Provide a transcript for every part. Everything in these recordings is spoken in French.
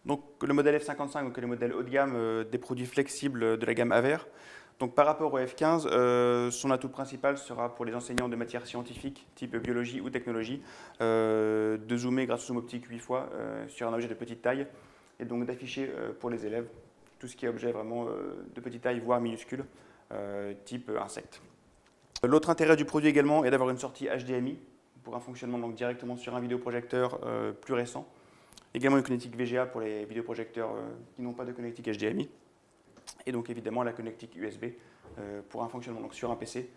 Donc le modèle F55, donc le modèle haut de gamme des produits flexibles de la gamme Aver. Donc par rapport au F15, son atout principal sera pour les enseignants de matières scientifiques, type biologie ou technologie, de zoomer grâce au zoom optique 8 fois sur un objet de petite taille, et donc d'afficher pour les élèves tout ce qui est objet vraiment de petite taille, voire minuscule, type insecte. L'autre intérêt du produit également est d'avoir une sortie HDMI pour un fonctionnement donc directement sur un vidéoprojecteur plus récent. Également une connectique VGA pour les vidéoprojecteurs qui n'ont pas de connectique HDMI. Et donc évidemment la connectique USB pour un fonctionnement donc sur un PC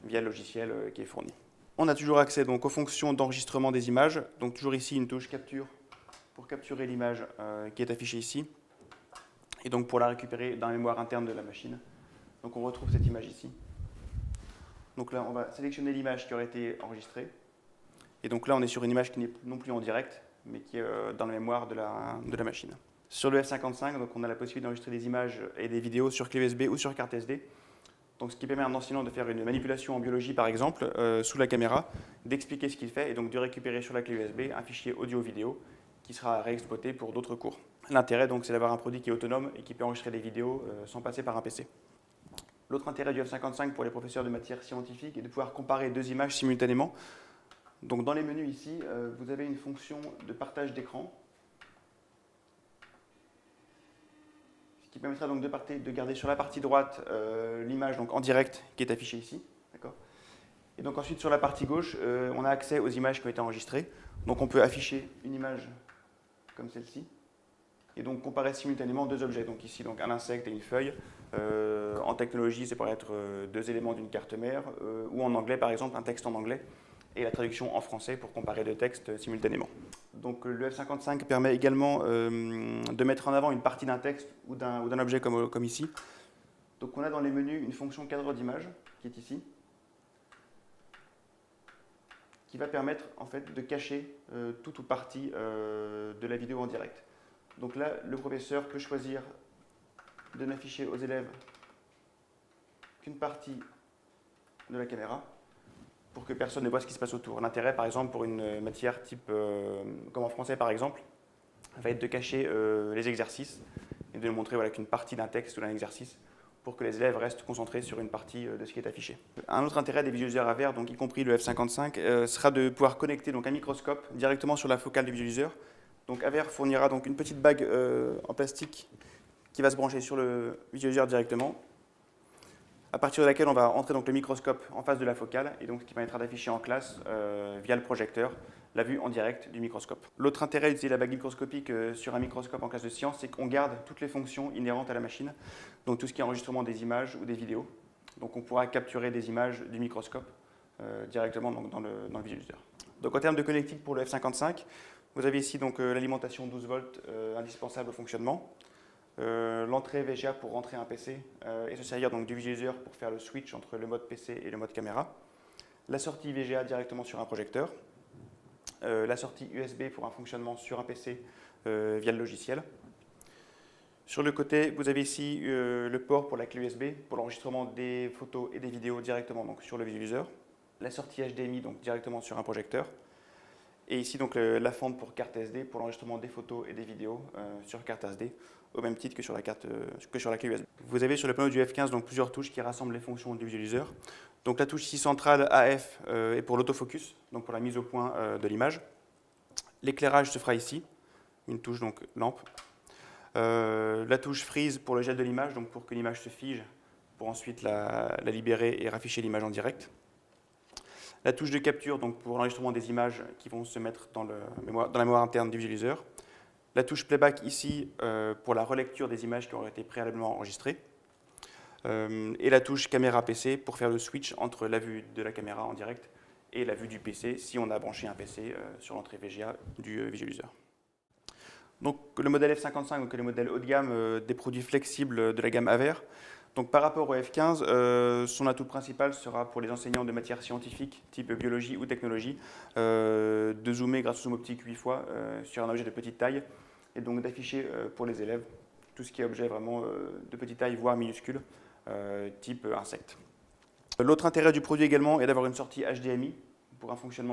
via le logiciel qui est fourni. On a toujours accès donc aux fonctions d'enregistrement des images. Donc toujours ici une touche capture pour capturer l'image qui est affichée ici. Et donc pour la récupérer dans la mémoire interne de la machine. Donc on retrouve cette image ici. Donc là on va sélectionner l'image qui aurait été enregistrée. Et donc là on est sur une image qui n'est non plus en direct, mais qui est dans la mémoire de la machine. Sur le F55, donc on a la possibilité d'enregistrer des images et des vidéos sur clé USB ou sur carte SD. Donc ce qui permet à un enseignant de faire une manipulation en biologie par exemple, sous la caméra, d'expliquer ce qu'il fait et donc de récupérer sur la clé USB un fichier audio-vidéo qui sera réexploité pour d'autres cours. L'intérêt donc c'est d'avoir un produit qui est autonome et qui peut enregistrer des vidéos sans passer par un PC. L'autre intérêt du F55 pour les professeurs de matières scientifiques est de pouvoir comparer deux images simultanément. Donc dans les menus ici, vous avez une fonction de partage d'écran qui permettra donc de garder sur la partie droite l'image en direct qui est affichée ici. Et donc ensuite sur la partie gauche, on a accès aux images qui ont été enregistrées. Donc on peut afficher une image comme celle-ci et donc comparer simultanément deux objets. Donc ici donc un insecte et une feuille. En technologie, ça pourrait être deux éléments d'une carte mère ou en anglais par exemple un texte en anglais et la traduction en français pour comparer deux textes simultanément. Donc le F55 permet également de mettre en avant une partie d'un texte ou d'un objet comme ici. Donc on a dans les menus une fonction cadre d'image qui est ici, qui va permettre en fait de cacher tout ou partie de la vidéo en direct. Donc là, le professeur peut choisir de n'afficher aux élèves qu'une partie de la caméra, pour que personne ne voit ce qui se passe autour. L'intérêt, par exemple, pour une matière type, comme en français par exemple, va être de cacher les exercices et de ne montrer qu'une partie d'un texte ou d'un exercice pour que les élèves restent concentrés sur une partie de ce qui est affiché. Un autre intérêt des visualiseurs Aver, donc y compris le F55, sera de pouvoir connecter donc un microscope directement sur la focale du visualiseur. Donc Aver fournira donc une petite bague en plastique qui va se brancher sur le visualiseur directement, à partir de laquelle on va entrer donc le microscope en face de la focale, et donc ce qui permettra d'afficher en classe, via le projecteur, la vue en direct du microscope. L'autre intérêt d'utiliser la bague microscopique sur un microscope en classe de sciences, c'est qu'on garde toutes les fonctions inhérentes à la machine, donc tout ce qui est enregistrement des images ou des vidéos. Donc on pourra capturer des images du microscope directement donc, dans le visualiseur. Donc en termes de connectique pour le F55, vous avez ici donc l'alimentation 12 volts indispensable au fonctionnement. L'entrée VGA pour rentrer un PC et se servir donc du visualiseur pour faire le switch entre le mode PC et le mode caméra. La sortie VGA directement sur un projecteur. La sortie USB pour un fonctionnement sur un PC via le logiciel. Sur le côté, vous avez ici le port pour la clé USB pour l'enregistrement des photos et des vidéos directement donc, sur le visualiseur. La sortie HDMI donc, directement sur un projecteur. Et ici, donc, la fente pour carte SD pour l'enregistrement des photos et des vidéos sur carte SD, au même titre que sur la clé USB. Vous avez sur le panneau du F15 donc, plusieurs touches qui rassemblent les fonctions du visualiseur. Donc, la touche ici centrale AF est pour l'autofocus, donc pour la mise au point de l'image. L'éclairage se fera ici, une touche donc lampe. La touche freeze pour le gel de l'image, donc pour que l'image se fige, pour ensuite la libérer et rafficher l'image en direct. La touche de capture donc pour l'enregistrement des images qui vont se mettre dans la mémoire interne du visualiseur. La touche playback ici pour la relecture des images qui auraient été préalablement enregistrées. Et la touche caméra PC pour faire le switch entre la vue de la caméra en direct et la vue du PC si on a branché un PC sur l'entrée VGA du visualiseur. Donc le modèle F55, donc le modèle haut de gamme des produits flexibles de la gamme Aver. Donc par rapport au F15, son atout principal sera pour les enseignants de matières scientifiques, type biologie ou technologie, de zoomer grâce au zoom optique 8 fois sur un objet de petite taille, et donc d'afficher pour les élèves tout ce qui est objet vraiment de petite taille, voire minuscule, type insecte. L'autre intérêt du produit également est d'avoir une sortie HDMI pour un fonctionnement